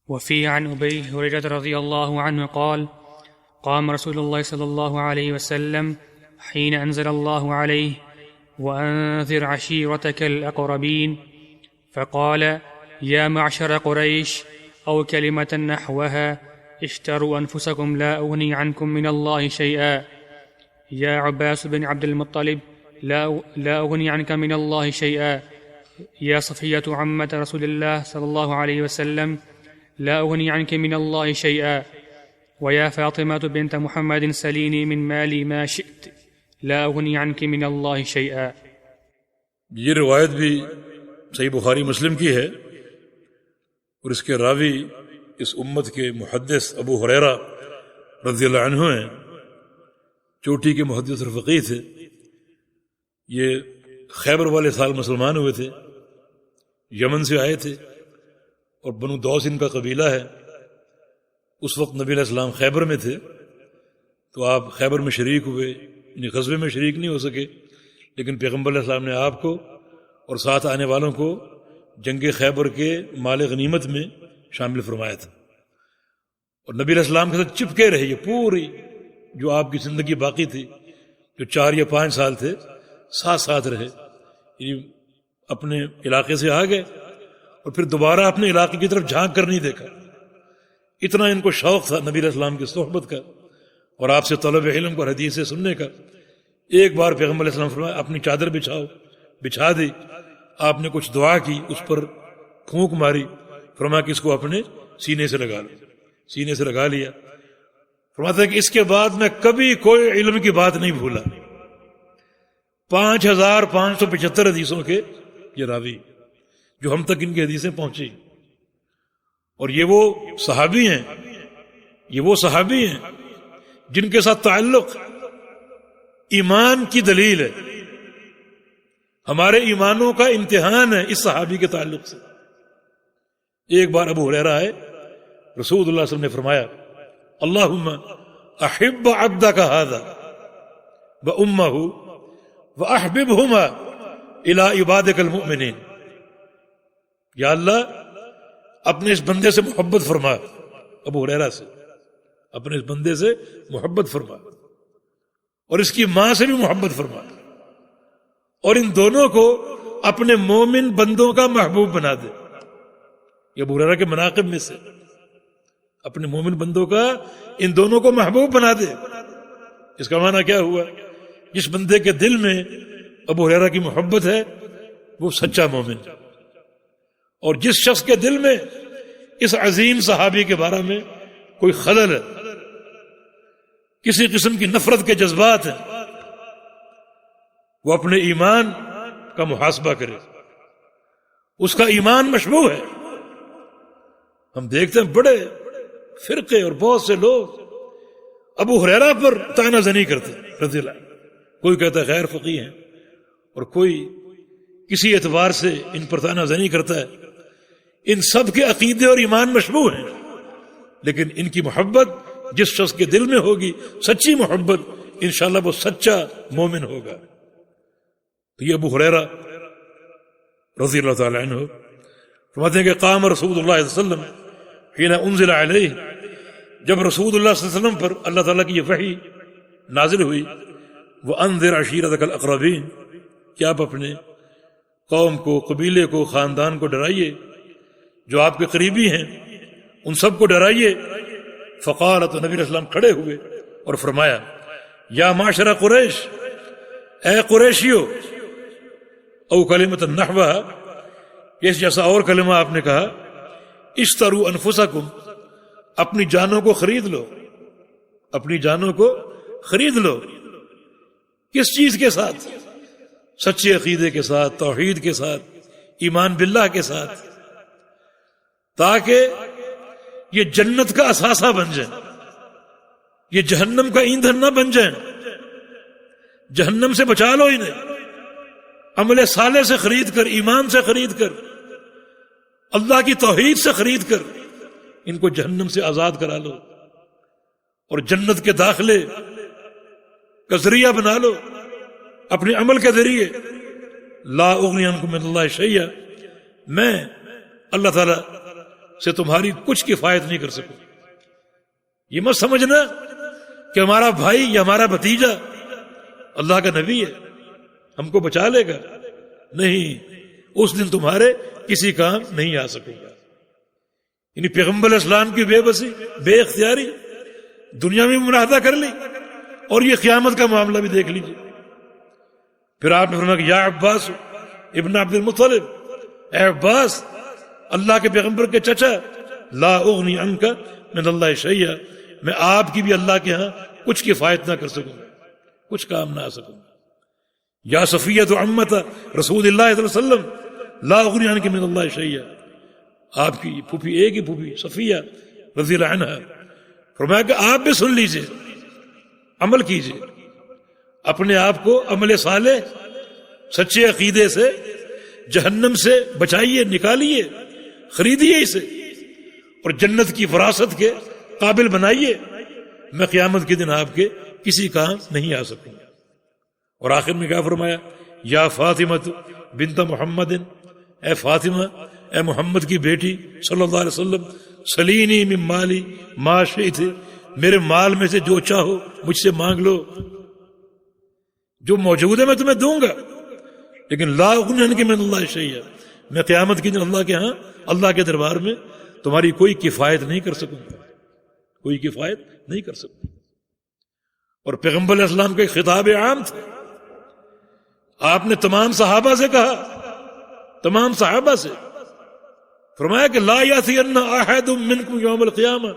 وفي عن أبي هريرة رضي الله عنه قال قام رسول الله صلى الله عليه وسلم حين أنزل الله عليه وأنذر عشيرتك الأقربين فقال يا معشر قريش أو كلمة نحوها اشتروا أنفسكم لا أغني عنكم من الله شيئا يا عباس بن عبد المطلب لا أغني عنك من الله شيئا يا صفية عمة رسول الله صلى الله عليه وسلم لا أغني عنك من الله شيئا ويا فاطمة بنت محمد سليني من مالي ما شئت لا أغني عنك من الله شيئا. یہ روایت بھی صحیح بخاری مسلم کی ہے اور اس کے راوی اس امت کے محدث ابو ہریرہ رضی اللہ عنہ ہیں. چوٹی کے محدث اور فقیہ تھے. یہ خیبر والے سال مسلمان ہوئے تھے, یمن سے آئے تھے اور بنو دوس ان کا قبیلہ ہے. اس وقت نبی علیہ السلام خیبر میں تھے تو آپ خیبر میں شریک ہوئے, یعنی غزوے میں شریک نہیں ہو سکے, لیکن پیغمبر علیہ السلام نے آپ کو اور ساتھ آنے والوں کو جنگ خیبر کے مال غنیمت میں شامل فرمایا تھا. اور نبی علیہ السلام کے ساتھ چپکے رہے. یہ پوری جو آپ کی زندگی باقی تھی, جو 4 یا 5 سال تھے, ساتھ رہے. یعنی اپنے علاقے سے آ گئے اور پھر دوبارہ اپنے علاقے کی طرف جھانک کر نہیں دیکھا. اتنا ان کو شوق تھا نبی علیہ السلام کی صحبت کا اور آپ سے طلب علم اور حدیث سننے کا. ایک بار پیغمبر علیہ السلام فرمایا اپنی چادر بچھاؤ, بچھا دی. آپ نے کچھ دعا کی, اس پر پھونک ماری, فرمایا کہ اس کو اپنے سینے سے لگا لو. سینے سے لگا لیا. فرماتا ہے کہ اس کے بعد میں کبھی کوئی علم کی بات نہیں بھولا. 5575 حدیثوں کے یہ راوی جو ہم تک ان کی حدیثیں پہنچی. اور یہ وہ صحابی ہیں جن کے ساتھ تعلق ایمان کی دلیل ہے. ہمارے ایمانوں کا امتحان ہے اس صحابی کے تعلق سے. ایک بار ابو ہریرہ آئے, رسول اللہ صلی اللہ علیہ وسلم نے فرمایا اللہم احب عبدک ھذا وامہ واحببہما الی عبادک المؤمنین. یا اللہ اپنے اس بندے سے محبت فرما. ابو ہریرہ سے اپنے اس بندے سے محبت فرما اور اس کی ماں سے بھی محبت فرما, اور ان دونوں کو اپنے مومن بندوں کا محبوب بنا دے. یہ ابو ہریرہ کے مناقب میں سے, اپنے مومن بندوں کا ان دونوں کو محبوب بنا دے. اس کا معنی کیا ہوا؟ جس بندے کے دل میں ابو ہریرہ کی محبت ہے وہ سچا مومن, اور جس شخص کے دل میں اس عظیم صحابی کے بارے میں کوئی خلل ہے, کسی قسم کی نفرت کے جذبات ہیں, وہ اپنے ایمان کا محاسبہ کرے. اس کا ایمان مشبوہ ہے. ہم دیکھتے ہیں بڑے فرقے اور بہت سے لوگ ابو ہریرہ پر طعنہ زنی کرتے ہیں رضی اللہ. کوئی کہتا ہے غیر فقیہ ہیں اور کوئی کسی اعتبار سے ان پر طعنہ زنی کرتا ہے. ان سب کے عقیدے اور ایمان مشبوہ ہیں, لیکن ان کی محبت جس شخص کے دل میں ہوگی, سچی محبت, انشاءاللہ وہ سچا مومن ہوگا. تو یہ ابو ہریرہ رضی اللہ تعالی عنہ فرماتے ہیں کہ قام رسول اللہ صلی اللہ علیہ وسلم حين انزل علیہ, جب رسول اللہ صلی اللہ علیہ وسلم پر اللہ تعالیٰ کی یہ وحی نازل ہوئی, وانذر عشیرتک الاقربین, کہ آپ اپنے قوم کو, قبیلے کو, خاندان کو ڈرائیے جو آپ کے قریبی ہیں, ان سب کو ڈرائیے. فقال, تو نبی علیہ السلام کھڑے ہوئے اور فرمایا یا معاشر قریش, اے قریشیو, او کلمۃ نحوہ, اس جیسا اور کلمہ آپ نے کہا, اشتروا انفسکم, اپنی جانوں کو خرید لو, اپنی جانوں کو خرید لو. کس چیز کے ساتھ؟ سچے عقیدے کے ساتھ, توحید کے ساتھ, ایمان باللہ کے ساتھ, تاکہ یہ جنت کا اثاثہ بن جائیں, یہ جہنم کا ایندھن نہ بن جائیں. جہنم سے بچا لو انہیں, عمل صالح سے خرید کر, ایمان سے خرید کر, اللہ کی توحید سے خرید کر ان کو جہنم سے آزاد کرا لو اور جنت کے داخلے کا ذریعہ بنا لو اپنے عمل کے ذریعے. لا اغنی عنکم من اللہ شیئا, میں اللہ تعالیٰ سے تمہاری کچھ کفایت نہیں کر سکوں. یہ مت سمجھنا کہ ہمارا بھائی یا ہمارا بھتیجا اللہ کا نبی ہے ہم کو بچا لے گا. نہیں، اس دن تمہارے کسی کام نہیں آ سکے گا. یعنی پیغمبر اسلام کی بے بسی، بے اختیاری دنیا میں مشاہدہ کر لی، اور یہ قیامت کا معاملہ بھی دیکھ لیجیے. پھر آپ نے فرمایا کہ یا عباس ابن عبد المطلب، اے عباس اللہ کے پیغمبر کے چچا، لا اغنی عنک من اللہ شیئا، میں آپ کی بھی اللہ کے ہاں کچھ کفایت نہ کر سکوں گا، کچھ کام نہ آ سکوں گا. یا صفیہ عمت رسول اللہ صلی اللہ علیہ وسلم، لا اغنی عنک من اللہ شیئا، آپ کی پھوپھی، ایک ہی پھوپھی صفیہ رضی اللہ عنہا. فرمایا کہ آپ بھی سن لیجئے، عمل کیجئے، اپنے آپ کو عمل صالح سچے عقیدے سے جہنم سے بچائیے، نکالیے، خریدیے اسے، اور جنت کی وراثت کے قابل بنائیے. میں قیامت کے دن آپ کے کسی کام نہیں آ سکوں گا. اور آخر میں کیا فرمایا؟ یا فاطمہ بنت محمد، اے فاطمہ، اے محمد کی بیٹی صلی اللہ علیہ وسلم، سلینی من مالی ما شئت، میرے مال میں سے جو چاہو مجھ سے مانگ لو، جو موجود ہے میں تمہیں دوں گا، لیکن لا اغنی عنک من اللہ شیئا، میں قیامت کے دن اللہ کے ہاں، اللہ کے دربار میں تمہاری کوئی کفایت نہیں کر سکوں گا، کوئی کفایت نہیں کر سکوں. اور پیغمبر علیہ السلام کا ایک خطاب عام تھا. آپ نے تمام صحابہ سے کہا، تمام صحابہ سے فرمایا کہ لا یأتین احد منکم یوم القیامہ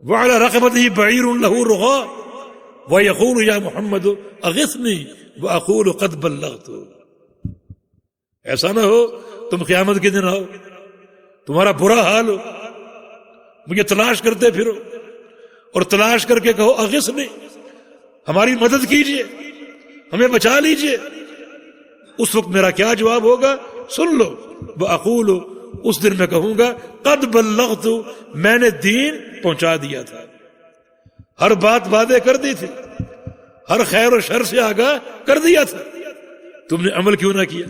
وعلی رقبتہ بعیر لہ رغاء ویقول یا محمد اغثنی واقول قد بلغت. ایسا نہ ہو تم قیامت کے دن آؤ، تمہارا برا حال ہو، مجھے تلاش کرتے پھرو، اور تلاش کر کے کہو اغثنی، ہماری مدد کیجئے، ہمیں بچا لیجئے. اس وقت میرا کیا جواب ہوگا سن لو. واقول، اس دن میں کہوں گا قد بلغت، میں نے دین پہنچا دیا تھا، ہر بات وعدے کر دی تھی، ہر خیر و شر سے آگاہ کر دیا تھا، تم نے عمل کیوں نہ کیا؟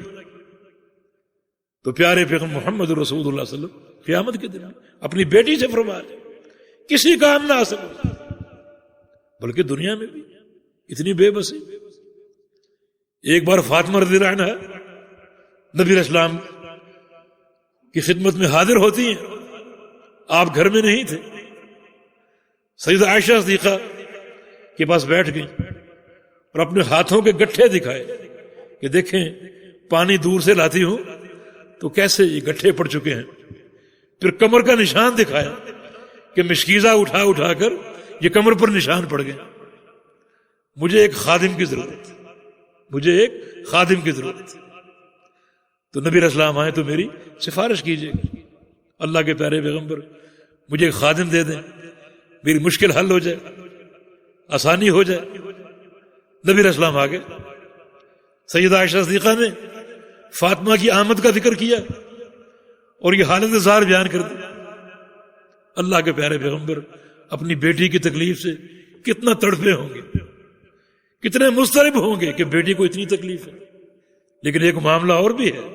تو پیارے پیغمبر محمد رسول اللہ صلی اللہ علیہ وسلم قیامت کے دن اپنی بیٹی سے فرمایا کسی کام نہ آ سکے، بلکہ دنیا میں بھی اتنی بے بسی. ایک بار فاطمہ رضی اللہ عنہا نبی علیہ السلام کی خدمت میں حاضر ہوتی ہیں، آپ گھر میں نہیں تھے. سیدہ عائشہ صدیقہ کے پاس بیٹھ گئی اور اپنے ہاتھوں کے گٹھے دکھائے کہ دیکھیں پانی دور سے لاتی ہوں تو کیسے یہ گٹھے پڑ چکے ہیں. پھر کمر کا نشان دکھایا کہ مشکیزہ اٹھا اٹھا کر یہ کمر پر نشان پڑ گئے. مجھے ایک خادم کی ضرورت، مجھے ایک خادم کی ضرورت. تو نبی علیہ السلام آئے تو میری سفارش کیجیے، اللہ کے پیارے پیغمبر مجھے ایک خادم دے دیں، میری مشکل حل ہو جائے، آسانی ہو جائے. نبی علیہ السلام آگے. سیدہ عائشہ صدیقہ نے فاطمہ کی آمد کا ذکر کیا اور یہ حالت زار بیان کر دی. اللہ کے پیارے پیغمبر اپنی بیٹی کی تکلیف سے کتنا تڑپے ہوں گے، کتنے مضطرب ہوں گے کہ بیٹی کو اتنی تکلیف ہے. لیکن ایک معاملہ اور بھی ہے،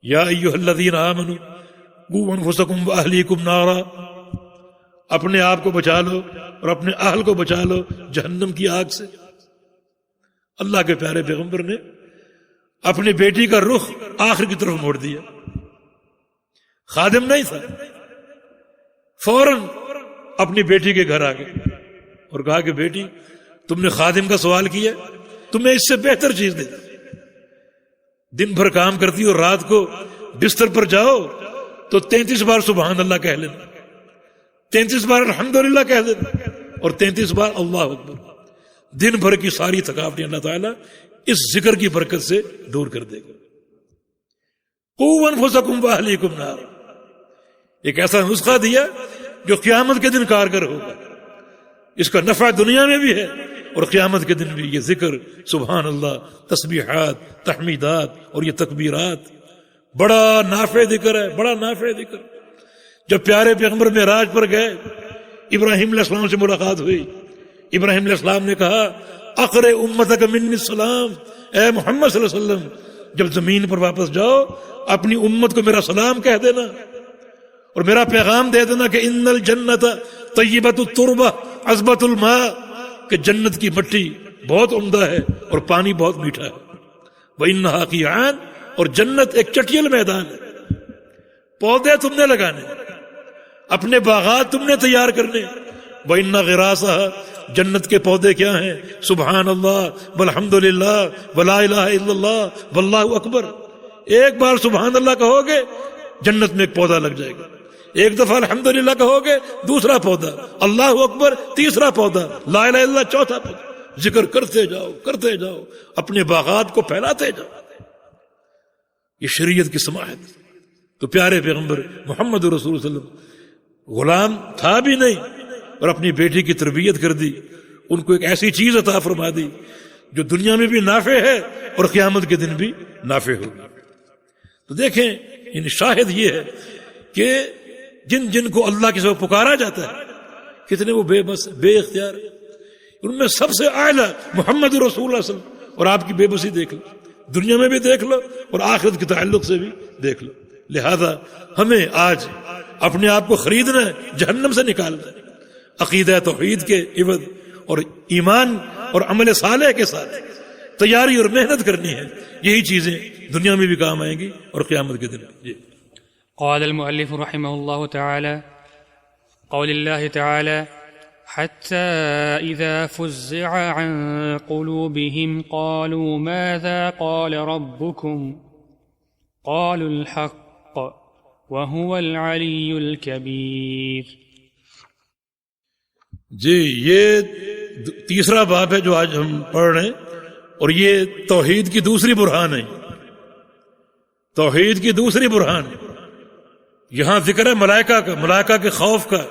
یا ایھا الذین آمنوا قوا انفسکم واہلیکم نارا، اپنے آپ کو بچا لو اور اپنے اہل کو بچا لو جہنم کی آگ سے. اللہ کے پیارے پیغمبر نے اپنی بیٹی کا رخ آخر کی طرف موڑ دیا. خادم نہیں تھا، فوراً اپنی بیٹی کے گھر آ گئے اور کہا کہ بیٹی تم نے خادم کا سوال کیا، تمہیں اس سے بہتر چیز دے. دن بھر کام کرتی اور رات کو بستر پر جاؤ تو 33 بار سبحان اللہ کہہ لینا، 33 بار الحمدللہ کہہ دینا، اور 33 بار اللہ اکبر. دن بھر کی ساری تھکاوٹیں اللہ تعالیٰ اس ذکر کی برکت سے دور کر دے گا. قوا انفسکم واہلیکم نارا، ایک ایسا نسخہ دیا جو قیامت کے دن کارگر ہوگا. اس کا نفع دنیا میں بھی ہے اور قیامت کے دن بھی. یہ ذکر سبحان اللہ، تسبیحات، تحمیدات اور یہ تکبیرات بڑا نافع ذکر ہے، بڑا نافع ذکر. جب پیارے پیغمبر معراج پر گئے، ابراہیم علیہ السلام سے ملاقات ہوئی. ابراہیم علیہ السلام نے کہا اقرئ امتک منی السلام، اے محمد صلی اللہ علیہ وسلم جب زمین پر واپس جاؤ اپنی امت کو میرا سلام کہہ دینا. اور میرا پیغام دے دینا کہ ان الجنت طیبۃ التربہ عذبۃ الماء، کہ جنت کی مٹی بہت عمدہ ہے اور پانی بہت میٹھا ہے. وَإِنَّهَا قِيعَانٌ، اور جنت ایک چٹیل میدان ہے. پودے تم نے لگانے، اپنے باغات تم نے تیار کرنے. وَإِنَّ غِرَاسَهَا، جنت کے پودے کیا ہیں؟ سبحان اللہ والحمد للہ ولا الہ الا اللہ واللہ اکبر. ایک بار سبحان اللہ کہو گے جنت میں ایک پودا لگ جائے گا. ایک دفعہ الحمدللہ کہو گے دوسرا پودا، اللہ اکبر تیسرا پودا، لا الہ الا اللہ چوتھا پودا. ذکر کرتے جاؤ، اپنے باغات کو پھیلاتے جاؤ. یہ شریعت کی سماحت. تو پیارے پیغمبر محمد رسول صلی اللہ علیہ وسلم غلام تھا بھی نہیں اور اپنی بیٹی کی تربیت کر دی. ان کو ایک ایسی چیز عطا فرما دی جو دنیا میں بھی نافع ہے اور قیامت کے دن بھی نافع ہوگی. تو دیکھیں یعنی شاہد یہ ہے کہ جن کو اللہ کے سوا پکارا جاتا ہے کتنے وہ بے بس بے اختیار. ان میں سب سے اعلیٰ محمد رسول اللہ صلی اللہ علیہ وسلم. اور آپ کی بے بسی دیکھ لو، دنیا میں بھی دیکھ لو اور آخرت کے تعلق سے بھی دیکھ لو. لہذا ہمیں آج اپنے آپ کو خریدنا ہے، جہنم سے نکالنا ہے. عقیدہ توحید کے عوض اور ایمان اور عمل صالح کے ساتھ تیاری اور محنت کرنی ہے. یہی چیزیں دنیا میں بھی کام آئیں گی اور قیامت کے دن. جی. قال المؤلف رحمه الله تعالى قول الله تعالى حتى إذا فزع عن قلوبهم قالوا ماذا قال ربكم قالوا الحق وهو العلي الكبير. جی یہ تیسرا باب ہے جو آج ہم پڑھ رہے ہیں اور یہ توحید کی دوسری برہان ہے. توحید کی دوسری برہان. یہاں ذکر ہے ملائکہ کا، ملائکہ کے خوف کا.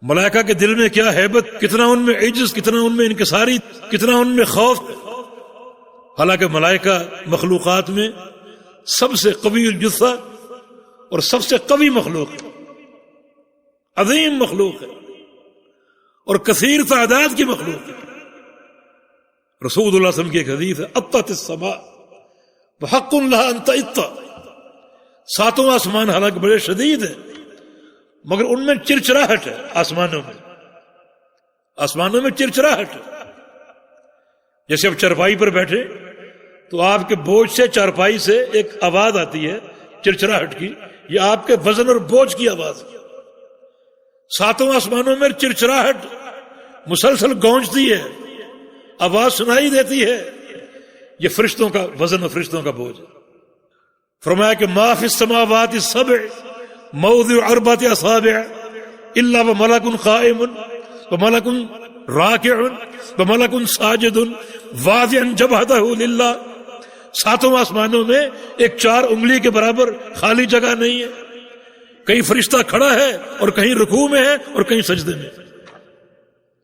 ملائکہ کے دل میں کیا ہیبت، کتنا ان میں عجز، کتنا ان میں انکساری، کتنا ان میں خوف. حالانکہ ملائکہ مخلوقات میں سب سے قوی الجثہ اور سب سے قوی مخلوق ہے، عظیم مخلوق ہے اور کثیر تعداد کی مخلوق ہے. رسول اللہ صلی اللہ علیہ وسلم کی ایک حدیث ہے اطت السماء وحق لها ان تئط. ساتوں آسمان حالانکہ بڑے شدید ہیں مگر ان میں چرچراہٹ ہے. آسمانوں میں چرچراہٹ ہے. جیسے اب چارپائی پر بیٹھے تو آپ کے بوجھ سے چارپائی سے ایک آواز آتی ہے چرچراہٹ کی، یہ آپ کے وزن اور بوجھ کی آواز. ساتوں آسمانوں میں چرچراہٹ مسلسل گونجتی ہے، آواز سنائی دیتی ہے. یہ فرشتوں کا وزن اور فرشتوں کا بوجھ ہے. فرمایا کہ ما فی السماوات السبع موضع اربعۃ اصابع الا وملک قائم وملک راکع وملک ساجد واضعا جبهته للہ. ساتوں آسمانوں میں ایک 4 انگلی کے برابر خالی جگہ نہیں ہے. کہیں فرشتہ کھڑا ہے اور کہیں رکوع میں ہے اور کہیں سجدے میں.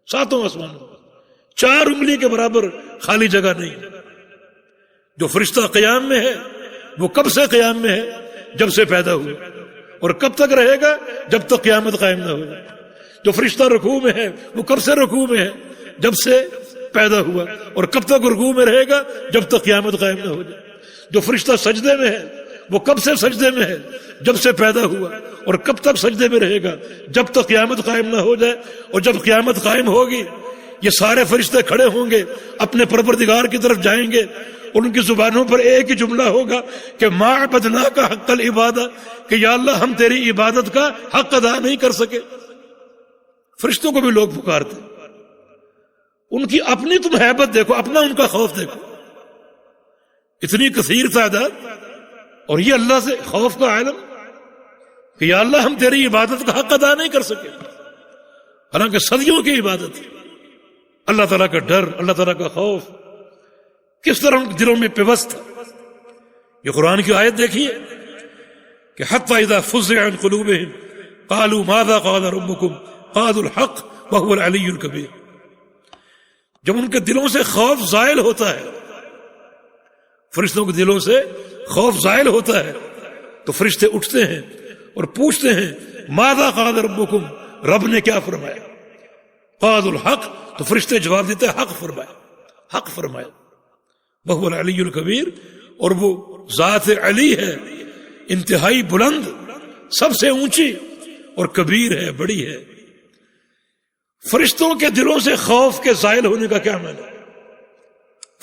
ساتوں آسمانوں میں 4 انگلی کے برابر خالی جگہ نہیں ہے. جو فرشتہ قیام میں ہے وہ کب سے قیام میں ہے؟ جب سے پیدا ہوا. اور کب تک رہے گا؟ جب تک قیامت قائم نہ ہو جائے. جو فرشتہ رکوع میں ہے وہ کب سے رکوع میں ہے؟ جب سے پیدا ہوا. اور کب تک رکوع میں رہے گا؟ جب تک قیامت قائم نہ ہو جائے. جو فرشتہ سجدے میں ہے وہ کب سے سجدے میں ہے؟ جب سے پیدا ہوا. اور کب تک سجدے میں رہے گا؟ جب تک قیامت قائم نہ ہو جائے. اور جب قیامت قائم ہوگی یہ سارے فرشتے کھڑے ہوں گے، اپنے پروردگار کی طرف جائیں گے. ان کی زبانوں پر ایک ہی جملہ ہوگا کہ ما عبدناک حق العبادہ، کہ یا اللہ ہم تیری عبادت کا حق ادا نہیں کر سکے. فرشتوں کو بھی لوگ پکارتے. ان کی اپنی تم ہیبت دیکھو، اپنا ان کا خوف دیکھو. اتنی کثیر تعداد اور یہ اللہ سے خوف کا عالم کہ یا اللہ ہم تیری عبادت کا حق ادا نہیں کر سکے. حالانکہ صدیوں کی عبادت، اللہ تعالیٰ کا ڈر، اللہ تعالیٰ کا خوف کس طرح ان کے دلوں میں پیوست تھا. یہ قرآن کی آیت دیکھیے کہ حتی اذا فزع عن قلوبهم قالوا ماذا قال ربكم قالوا الحق وهو العلی الکبیر. جب ان کے دلوں سے خوف زائل ہوتا ہے، فرشتوں کے دلوں سے خوف زائل ہوتا ہے تو فرشتے اٹھتے ہیں اور پوچھتے ہیں ماذا قال ربكم، رب نے کیا فرمایا؟ قالوا الحق، تو فرشتے جواب دیتے ہیں حق فرمایا، حق فرمایا. وهو العلی الکبیر، اور وہ ذات علی ہے، انتہائی بلند سب سے اونچی اور کبیر ہے، بڑی ہے۔ فرشتوں کے دلوں سے خوف کے زائل ہونے کا کیا معنی ہے؟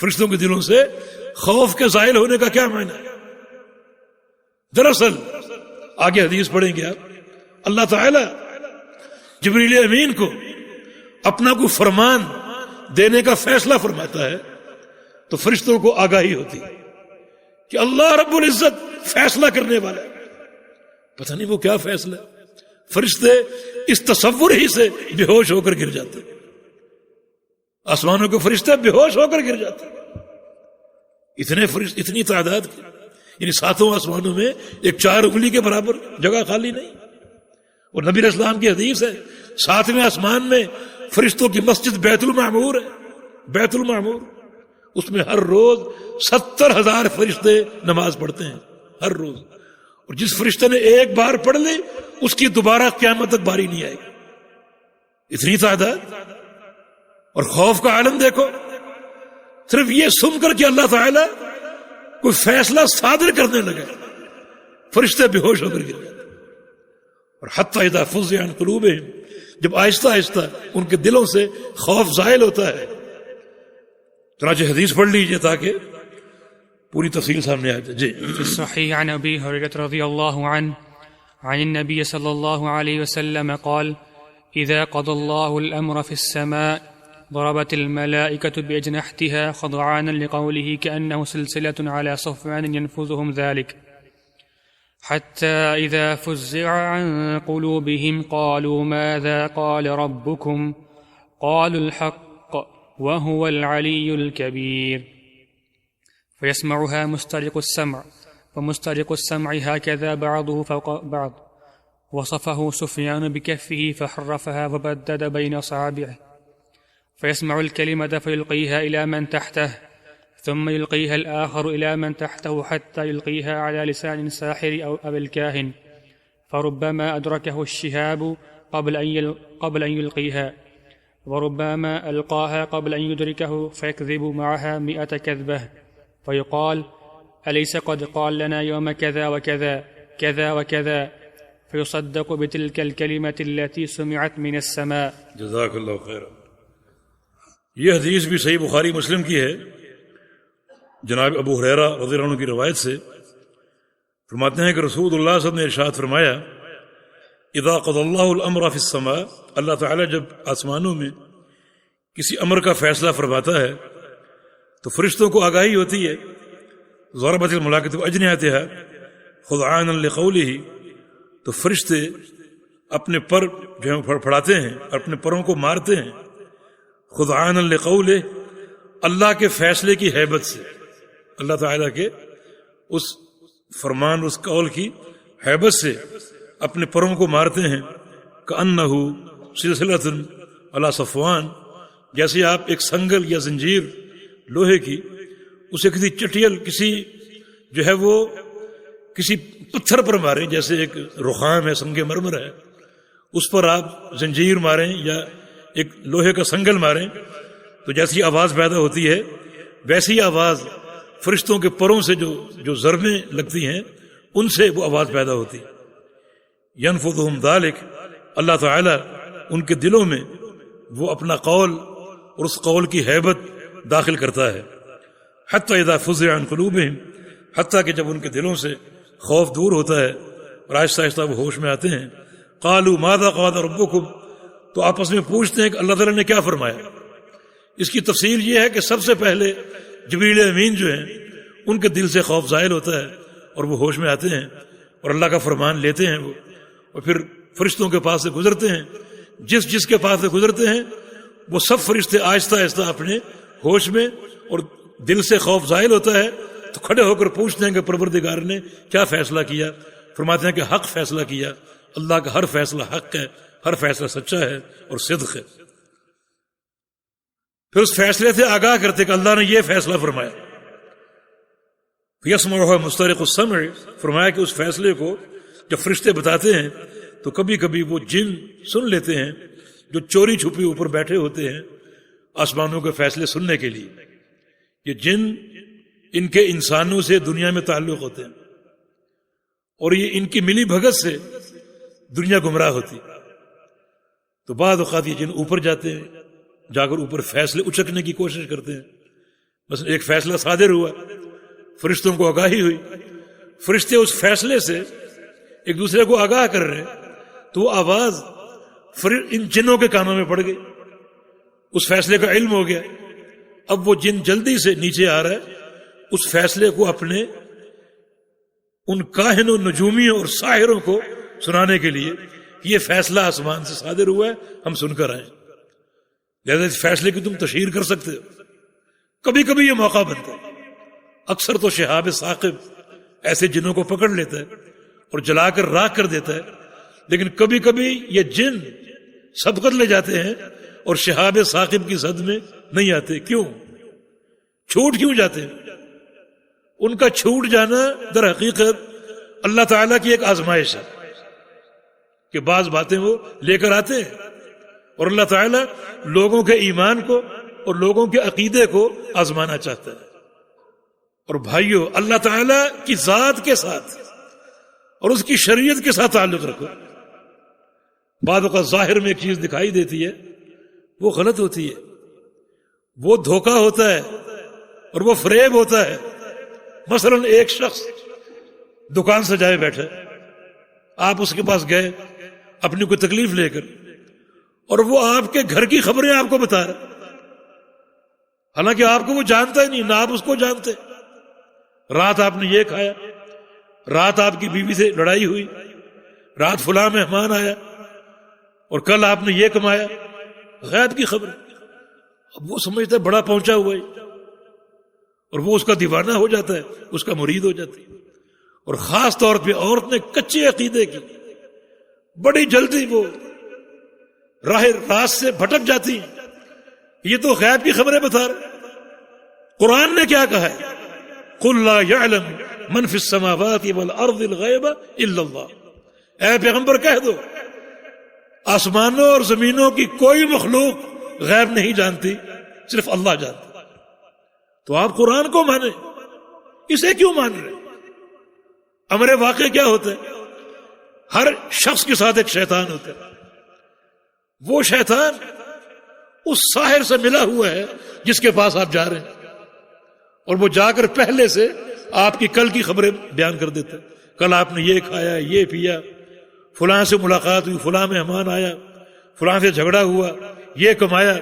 فرشتوں کے دلوں سے خوف کے زائل ہونے کا کیا معنی ہے؟ دراصل آگے حدیث پڑھیں گے آپ، اللہ تعالی جبریل امین کو اپنا کوئی فرمان دینے کا فیصلہ فرماتا ہے تو فرشتوں کو آگاہی ہوتی ہے کہ اللہ رب العزت فیصلہ کرنے والا ہے، پتہ نہیں وہ کیا فیصلہ ہے۔ فرشتے اس تصور ہی سے بے ہوش ہو کر گر جاتے، آسمانوں کے فرشتے بے ہوش ہو کر گر جاتے، اتنے فرشتے، اتنی تعداد کی، یعنی ساتوں آسمانوں میں ایک 4 انگلی کے برابر جگہ خالی نہیں۔ اور نبی علیہ السلام کی حدیث ہے 7ویں آسمان میں فرشتوں کی مسجد بیت المعمور ہے، بیت المعمور، اس میں ہر روز 70,000 فرشتے نماز پڑھتے ہیں ہر روز، اور جس فرشتے نے ایک بار پڑھ لی اس کی دوبارہ قیامت تک باری نہیں آئے گی، اتنی تعداد۔ اور خوف کا عالم دیکھو، صرف یہ سن کر کہ اللہ تعالی کوئی فیصلہ صادر کرنے لگا فرشتے بے ہوش ہو کر گر جاتے۔ اور حتی اذا فزع عن قلوبہم، جب آہستہ آہستہ ان کے دلوں سے خوف زائل ہوتا ہے۔ چنانچہ حدیث پڑھ لیجئے تاکہ پوری تفصیل سامنے آ جائے۔ جی في الصحيح عن أبي هريرة رضي الله عنه عن النبي صلى الله عليه وسلم قال: إذا قضى الله الأمر في السماء ضربت الملائكة بأجنحتها خضعانا لقوله كأنه سلسلة على صفوان ينفذهم ذلك، حتى إذا فزع عن قلوبهم قالوا ماذا قال ربكم؟ قالوا الحق وهو العلي الكبير، فيسمعها مسترق السمع، ومسترق السمع هكذا بعضه فوق بعض. وصفه سفيان بكفه فحرفها وبدد بين أصابعه، فيسمع الكلمة فيلقيها إلى من تحته، ثم يلقيها الآخر إلى من تحته، حتى يلقيها على لسان الساحر أو الكاهن، فربما أدركه الشهاب قبل أن يلقيها، وربما ألقاها قبل أن يدركه فيكذب معها 100 كذبة، فيقال: أليس قد قال لنا يوم كذا وكذا كذا وكذا، فيصدق بتلك الكلمة التي سمعت من السماء۔ جزاک اللہ خیر۔ یہ حدیث بھی صحیح بخاری مسلم کی ہے، جناب ابو ہریرہ رضی اللہ عنہ کی روایت سے فرماتے ہیں کہ رسول اللہ صلی اللہ علیہ وسلم نے ارشاد فرمایا: اذا قضى اللہ الامر فی السماء، اللہ تعالیٰ جب آسمانوں میں کسی امر کا فیصلہ فرماتا ہے تو فرشتوں کو آگاہی ہوتی ہے، ضربت الملائکۃ باجنحتها خضعانا لقولہ، تو فرشتے اپنے پر جو ہے پھڑاتے ہیں، اپنے پروں کو مارتے ہیں، خضعانا لقولہ، اللہ کے فیصلے کی ہیبت سے، اللہ تعالیٰ کے اس فرمان، اس قول کی ہیبت سے اپنے پروں کو مارتے ہیں۔ کأنہ سلسلۃ علی صفوان، جیسے آپ ایک سنگل یا زنجیر لوہے کی، اسے کسی چٹیل، کسی جو ہے وہ کسی پتھر پر ماریں، جیسے ایک رخام ہے، سنگ مرمر ہے، اس پر آپ زنجیر ماریں یا ایک لوہے کا سنگل ماریں تو جیسی آواز پیدا ہوتی ہے، ویسی آواز فرشتوں کے پروں سے جو ضربیں لگتی ہیں ان سے وہ آواز پیدا ہوتی ہے۔ ینفذہم ذالک، اللہ تعالیٰ ان کے دلوں میں وہ اپنا قول اور اس قول کی ہیبت داخل کرتا ہے۔ حتی اذا فزع عن قلوبہم، حتیٰ کہ جب ان کے دلوں سے خوف دور ہوتا ہے اور آہستہ آہستہ وہ ہوش میں آتے ہیں، قالوا ماذا قال ربکم، تو آپس میں پوچھتے ہیں کہ اللہ تعالیٰ نے کیا فرمایا۔ اس کی تفصیل یہ ہے کہ سب سے پہلے جبریل امین جو ہیں ان کے دل سے خوف زائل ہوتا ہے اور وہ ہوش میں آتے ہیں اور اللہ کا فرمان لیتے ہیں، وہ اور پھر فرشتوں کے پاس سے گزرتے ہیں، جس کے پاس سے گزرتے ہیں وہ سب فرشتے آہستہ آہستہ اپنے ہوش میں، اور دل سے خوف زائل ہوتا ہے تو کھڑے ہو کر پوچھتے ہیں کہ پروردگار نے کیا فیصلہ کیا۔ فرماتے ہیں کہ حق فیصلہ کیا، اللہ کا ہر فیصلہ حق ہے، ہر فیصلہ سچا ہے اور صدق ہے۔ پھر اس فیصلے سے آگاہ کرتے کہ اللہ نے یہ فیصلہ فرمایا۔ یسمعہ مسترق السمع، فرمایا کہ اس فیصلے کو جب فرشتے بتاتے ہیں تو کبھی کبھی وہ جن سن لیتے ہیں جو چوری چھپی اوپر بیٹھے ہوتے ہیں آسمانوں کے فیصلے سننے کے لیے۔ یہ جن ان کے انسانوں سے دنیا میں تعلق ہوتے ہیں اور یہ ان کی ملی بھگت سے دنیا گمراہ ہوتی. تو بعض اوقات یہ جن اوپر جاتے ہیں, جا کر اوپر فیصلے اچکنے کی کوشش کرتے ہیں. مثلا ایک فیصلہ صادر ہوا, فرشتوں کو آگاہی ہوئی, فرشتے اس فیصلے سے ایک دوسرے کو آگاہ کر رہے ہیں, تو وہ آواز ان جنوں کے کانوں میں پڑ گئی, اس فیصلے کا علم ہو گیا. اب وہ جن جلدی سے نیچے آ رہا ہے اس فیصلے کو اپنے ان کاہنوں, نجومیوں اور ساحروں کو سنانے کے لیے کہ یہ فیصلہ آسمان سے صادر ہوا ہے, ہم سن کر آئیں. لہذا اس فیصلے کی تم تشہیر کر سکتے ہو. کبھی کبھی یہ موقع بنتا ہے. اکثر تو شہاب ثاقب ایسے جنوں کو پکڑ لیتا ہے اور جلا کر راکھ کر دیتا ہے, لیکن کبھی کبھی یہ جن سبقت لے جاتے ہیں اور شہاب ثاقب کی زد میں نہیں آتے. کیوں چھوٹ کیوں جاتے ہیں؟ ان کا چھوٹ جانا در حقیقت اللہ تعالیٰ کی ایک آزمائش ہے کہ بعض باتیں وہ لے کر آتے ہیں, اور اللہ تعالیٰ لوگوں کے ایمان کو اور لوگوں کے عقیدے کو آزمانا چاہتا ہے. اور بھائیو, اللہ تعالیٰ کی ذات کے ساتھ اور اس کی شریعت کے ساتھ تعلق رکھو. بعض اوقات ظاہر میں ایک چیز دکھائی دیتی ہے, وہ غلط ہوتی ہے, وہ دھوکہ ہوتا ہے اور وہ فریب ہوتا ہے. مثلا ایک شخص دکان سجائے بیٹھا, آپ اس کے پاس گئے اپنی کوئی تکلیف لے کر, اور وہ آپ کے گھر کی خبریں آپ کو بتا رہا, حالانکہ آپ کو وہ جانتا ہی نہیں, نہ آپ اس کو جانتے. رات آپ نے یہ کھایا, رات آپ کی بیوی سے لڑائی ہوئی, رات فلاں مہمان آیا, اور کل آپ نے یہ کمایا. غیب کی خبر. اب وہ سمجھتا ہے بڑا پہنچا ہوا ہے, اور وہ اس کا دیوانہ ہو جاتا ہے, اس کا مرید ہو جاتی ہے. اور خاص طور پہ عورت نے کچے عقیدے کی بڑی جلدی وہ راہ راست سے بھٹک جاتی ہیں. یہ تو غیب کی خبریں بتا رہے. قرآن نے کیا کہا ہے؟ قل لا يعلم من في السماوات والارض الغیب الا اللہ. اے پیغمبر کہہ دو, آسمانوں اور زمینوں کی کوئی مخلوق غیب نہیں جانتی, صرف اللہ جانتا. تو آپ قرآن کو مانیں, اسے کیوں مان رہے؟ امر واقع کیا ہوتا ہے؟ ہر شخص کے ساتھ ایک شیطان ہوتا ہے. وہ شیطان اس ساحر سے ملا ہوا ہے جس کے پاس آپ جا رہے ہیں, اور وہ جا کر پہلے سے آپ کی کل کی خبریں بیان کر دیتا ہے. کل آپ نے یہ کھایا, یہ پیا, فلاں سے ملاقات ہوئی, فلاں مہمان آیا, فلاں سے جھگڑا ہوا, یہ کمایا.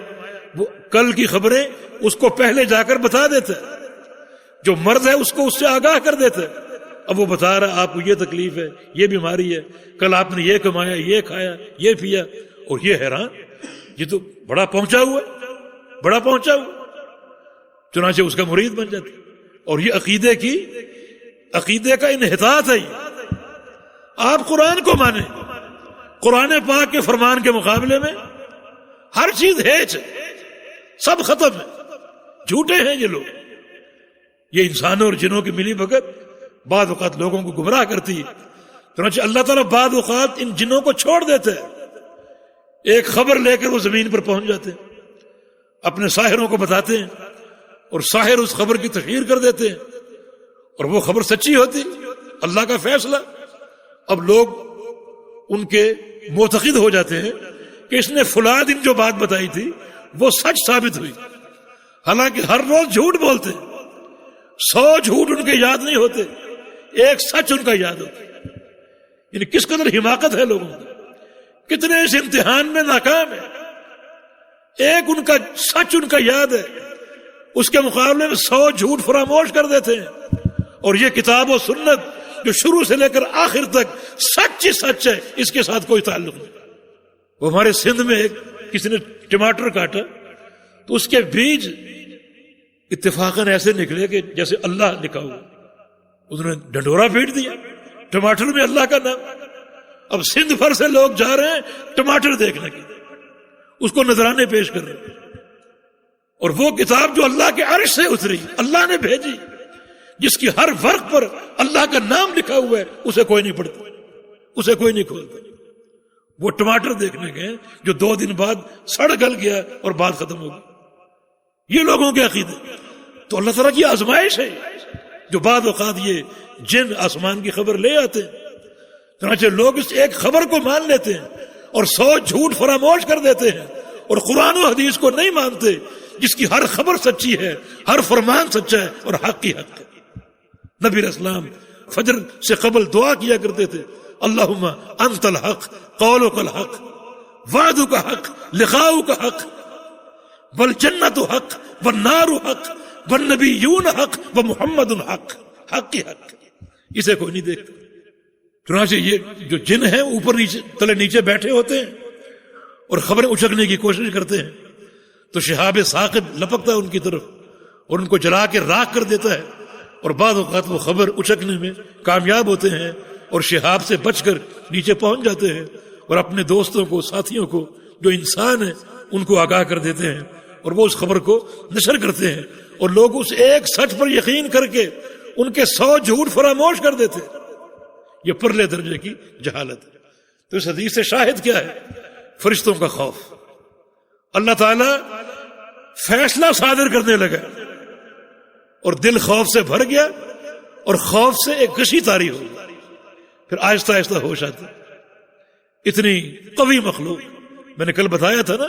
وہ کل کی خبریں اس کو پہلے جا کر بتا دیتا ہے. جو مرض ہے اس کو اس سے آگاہ کر دیتا ہے. اب وہ بتا رہا آپ کو یہ تکلیف ہے, یہ بیماری ہے, کل آپ نے یہ کمایا, یہ کھایا, یہ پیا. اور یہ حیران, یہ تو بڑا پہنچا ہوا, بڑا پہنچا ہوا. چنانچہ اس کا مرید بن جاتا. اور یہ عقیدے کا انحطاط ہے. آپ قرآن کو مانیں, قرآن پاک کے فرمان کے مقابلے میں ہر چیز ہیچ ہے, سب ختم ہے. جھوٹے ہیں یہ لوگ. یہ انسانوں اور جنوں کی ملی بھگت بعض اوقات لوگوں کو گمراہ کرتی ہے. چنانچہ اللہ تعالیٰ بعض اوقات ان جنوں کو چھوڑ دیتے ہیں, ایک خبر لے کر وہ زمین پر پہنچ جاتے ہیں, اپنے ساحروں کو بتاتے ہیں, اور ساحر اس خبر کی تشہیر کر دیتے ہیں, اور وہ خبر سچی ہوتی, اللہ کا فیصلہ. اب لوگ ان کے معتقد ہو جاتے ہیں کہ اس نے فلاں دن جو بات بتائی تھی وہ سچ ثابت ہوئی, حالانکہ ہر روز جھوٹ بولتے, 100 جھوٹ ان کے یاد نہیں ہوتے, ایک سچ ان کا یاد ہوتا. یعنی کس قدر حماقت ہے لوگوں کی, کتنے اس امتحان میں ناکام ہے. ایک ان کا سچ ان کا یاد ہے, اس کے مقابلے میں 100 جھوٹ فراموش کر دیتے ہیں. اور یہ کتاب و سنت جو شروع سے لے کر آخر تک سچ ہی سچ ہے, اس کے ساتھ کوئی تعلق نہیں. وہ ہمارے سندھ میں کسی نے ٹماٹر کاٹا تو اس کے بیج اتفاقاً ایسے نکلے کہ جیسے اللہ لکھا ہوا, انہوں نے ڈنڈورا پیٹ دیا, ٹماٹر میں اللہ کا نام. اب سندھ بھر سے لوگ جا رہے ہیں ٹماٹر دیکھنے کے, اس کو نذرانے پیش کر رہے ہیں. اور وہ کتاب جو اللہ کے عرش سے اتری, اللہ نے بھیجی, جس کی ہر ورق پر اللہ کا نام لکھا ہوا ہے, اسے کوئی نہیں پڑھتا, اسے کوئی نہیں کھولتا. وہ ٹماٹر دیکھنے گئے جو 2 دن بعد سڑ گل گیا اور بات ختم ہو گئی. یہ لوگوں کے عقیدے. تو اللہ تعالیٰ کی آزمائش ہے جو بعض اوقات یہ جن آسمان کی خبر لے آتے ہیں. چنانچہ لوگ اس ایک خبر کو مان لیتے ہیں اور 100 جھوٹ فراموش کر دیتے ہیں اور قرآن و حدیث کو نہیں مانتے، جس کی ہر خبر سچی ہے، ہر فرمان سچا ہے اور حق کی حق ہے۔ نبی علیہ السلام فجر سے قبل دعا کیا کرتے تھے، اللہم انت الحق، قولک الحق، وعدک حق، لقاؤک حق، والجنت حق، والنار حق، والنبیون حق، ومحمد حق۔ حق کی حق، اسے کوئی نہیں دیکھتا۔ چنانچہ یہ جو جن ہیں اوپر نیچے تلے نیچے بیٹھے ہوتے ہیں اور خبریں اچکنے کی کوشش کرتے ہیں، تو شہاب ثاقب لپکتا ہے ان کی طرف اور ان کو جلا کے راکھ کر دیتا ہے، اور بعض اوقات وہ خبر اچکنے میں کامیاب ہوتے ہیں اور شہاب سے بچ کر نیچے پہنچ جاتے ہیں اور اپنے دوستوں کو، ساتھیوں کو جو انسان ہیں ان کو آگاہ کر دیتے ہیں اور وہ اس خبر کو نشر کرتے ہیں، اور لوگ اس ایک سچ پر یقین کر کے ان کے 100 جھوٹ فراموش کر دیتے ہیں۔ یہ پرلے درجے کی جہالت ہے۔ تو اس حدیث سے شاہد کیا ہے؟ فرشتوں کا خوف۔ اللہ تعالیٰ فیصلہ صادر کرنے لگا اور دل خوف سے بھر گیا اور خوف سے ایک غشی طاری ہو گئی، پھر آہستہ آہستہ ہوش آتا۔ اتنی قوی مخلوق، میں نے کل بتایا تھا نا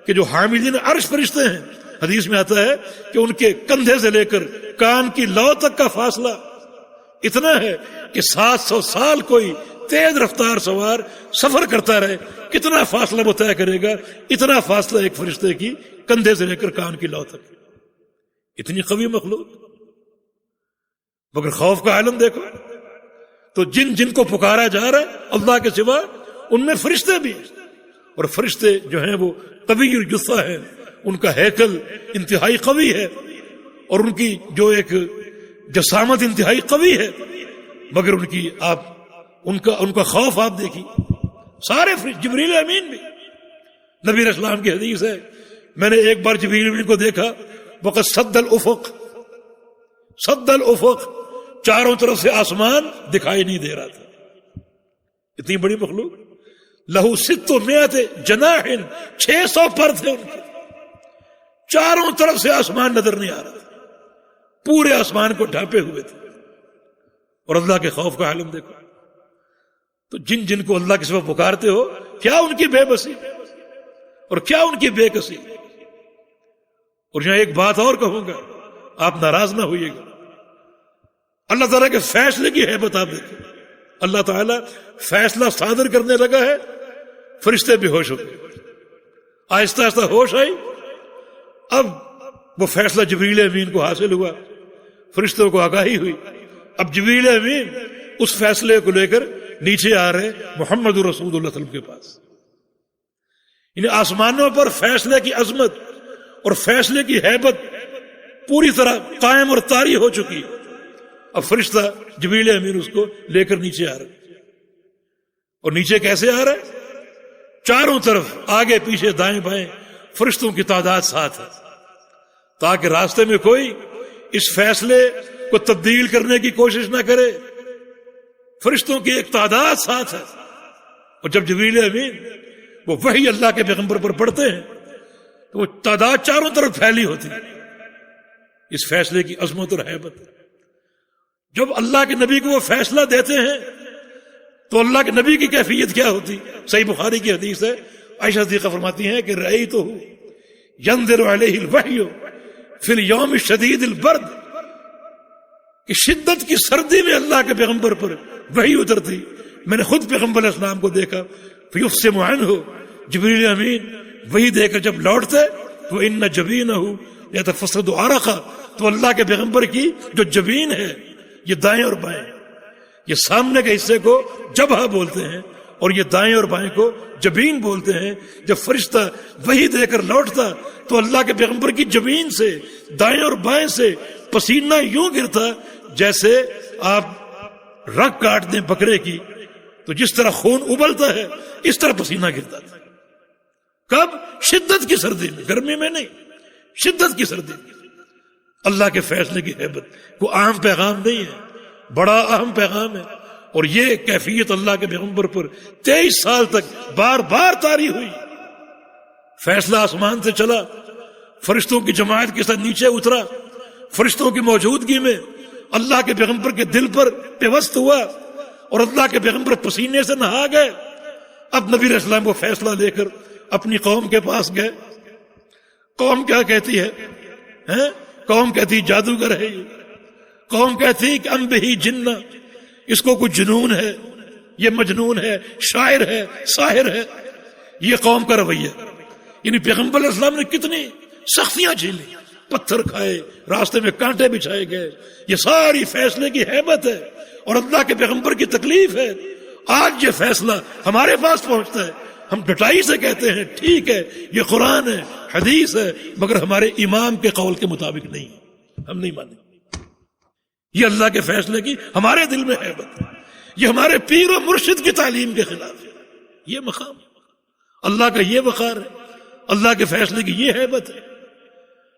کہ جو حاملین عرش فرشتے ہیں، حدیث میں آتا ہے کہ ان کے کندھے سے لے کر کان کی لو تک کا فاصلہ اتنا ہے کہ 700 سال کوئی تیز رفتار سوار سفر کرتا رہے، کتنا فاصلہ وہ طے کرے گا؟ اتنا فاصلہ ایک فرشتے کی کندھے سے لے کر کان کی لو تک۔ اتنی قوی مخلوق، مگر خوف کا عالم دیکھو۔ تو جن کو پکارا جا رہا ہے اللہ کے سوا، ان میں فرشتے بھی ہیں، اور فرشتے جو ہیں وہ قوی الجثہ ہیں، ان کا ہیکل انتہائی قوی ہے اور ان کی جو ایک جسامت انتہائی قوی ہے، مگر ان کا خوف آپ دیکھیے۔ سارے جبریل امین بھی، نبی علیہ السلام کی حدیث ہے، میں نے ایک بار جبریل امین کو دیکھا، وقت سد الافق، چاروں طرف سے آسمان دکھائی نہیں دے رہا تھا۔ اتنی بڑی مخلوق، لہو 600 جناح، 600 پر تھے ان کے، چاروں طرف سے آسمان نظر نہیں آ رہا تھا، پورے آسمان کو ڈھانپے ہوئے تھے۔ اور اللہ کے خوف کا عالم دیکھو۔ تو جن کو اللہ کے سوا پکارتے ہو، کیا ان کی بے بسی اور کیا ان کی بے کسی۔ اور یہاں ایک بات اور کہوں گا، آپ ناراض نہ ہوئیے گا، اللہ تعالیٰ کے فیصلے کی ہیبت آپ دیکھیں۔ اللہ تعالیٰ فیصلہ صادر کرنے لگا ہے، فرشتے بے ہوش ہو گئے، آہستہ آہستہ ہوش آئی۔ اب وہ فیصلہ جبریل امین کو حاصل ہوا، فرشتوں کو آگاہی ہوئی۔ اب جبریل امین اس فیصلے کو لے کر نیچے آ رہے محمد رسول اللہ صلی اللہ علیہ وسلم کے پاس۔ یعنی آسمانوں پر فیصلے کی عظمت اور فیصلے کی ہیبت پوری طرح قائم اور طاری ہو چکی ہے۔ اب فرشتہ جبریل امین اس کو لے کر نیچے آ رہا، اور نیچے کیسے آ رہا ہے؟ چاروں طرف آگے پیچھے دائیں بائیں فرشتوں کی تعداد ساتھ ہے، تاکہ راستے میں کوئی اس فیصلے کو تبدیل کرنے کی کوشش نہ کرے۔ فرشتوں کی ایک تعداد ساتھ ہے، اور جب جبریل امین وہ وحی اللہ کے پیغمبر پر پڑھتے ہیں تو وہ تعداد چاروں طرف پھیلی ہوتی ہے۔ اس فیصلے کی عظمت اور ہیبت، جب اللہ کے نبی کو وہ فیصلہ دیتے ہیں تو اللہ کے نبی کی کیفیت کیا ہوتی؟ صحیح بخاری کی حدیث ہے، عائشہ صدیقہ فرماتی ہیں کہ رأیتہ ینظر علیہ الوحی فی الیوم الشدید البرد، کہ شدت کی سردی میں اللہ کے پیغمبر پر وحی اترتی، میں نے خود پیغمبر علیہ السلام کو دیکھا، فیفصم عنہ، جبریل امین وہی دے کر جب لوٹتے تو ان جبینہ یتفسد عرقا، تو اللہ کے پیغمبر کی جو جبین ہے، یہ دائیں اور بائیں، یہ سامنے کے حصے کو جبہہ بولتے ہیں اور یہ دائیں اور بائیں کو جبین بولتے ہیں۔ جب فرشتہ وہی دے کر لوٹتا تو اللہ کے پیغمبر کی جبین سے، دائیں اور بائیں سے پسینہ یوں گرتا جیسے آپ رگ کاٹ دیں بکرے کی تو جس طرح خون ابلتا ہے اس طرح پسینہ گرتا تھا۔ کب؟ شدت کی سردی میں، گرمی میں نہیں، شدت کی سردی میں۔ اللہ کے فیصلے کی ہیبت کوئی عام پیغام نہیں ہے، بڑا اہم پیغام ہے، اور یہ کیفیت اللہ کے پیغمبر پر 23 سال تک بار بار طاری ہوئی۔ فیصلہ آسمان سے چلا، فرشتوں کی جماعت کے ساتھ نیچے اترا، فرشتوں کی موجودگی میں اللہ کے پیغمبر کے دل پر پیوست ہوا، اور اللہ کے پیغمبر پسینے سے نہا گئے. اب نبی علیہ السلام وہ فیصلہ لے کر اپنی قوم کے پاس گئے. قوم کیا کہتی ہے؟ قوم کہتی جادوگر ہے یہ. قوم کہتی کہ ام بہی جنہ، اس کو کچھ جنون ہے، یہ مجنون ہے، شاعر ہے، ساحر ہے. یہ قوم کا رویہ. یعنی پیغمبر علیہ السلام نے کتنی سختیاں جھیلی، پتھر کھائے، راستے میں کانٹے بچھائے گئے. یہ ساری فیصلے کی ہیبت ہے اور اللہ کے پیغمبر کی تکلیف ہے. آج یہ فیصلہ ہمارے پاس پہنچتا ہے، ہم ڈٹائی سے کہتے ہیں ٹھیک ہے یہ قرآن ہے، حدیث ہے، مگر ہمارے امام کے قول کے مطابق نہیں ہے، ہم نہیں مانیں. یہ اللہ کے فیصلے کی ہمارے دل میں ہیبت ہے. یہ ہمارے پیر و مرشد کی تعلیم کے خلاف ہے. یہ مقام اللہ کا، یہ وقار ہے، اللہ کے فیصلے کی یہ ہیبت ہے.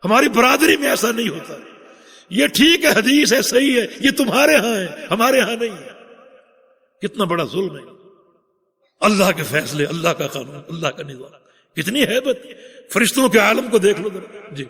ہماری برادری میں ایسا نہیں ہوتا. یہ ٹھیک ہے، حدیث ہے، صحیح ہے، یہ تمہارے ہاں ہے، ہمارے ہاں نہیں ہے. کتنا بڑا ظلم ہے. اللہ کے فیصلے، اللہ کا قانون، اللہ کا نظام، کتنی ہیبت. فرشتوں کے عالم کو دیکھ لو ذرا. جی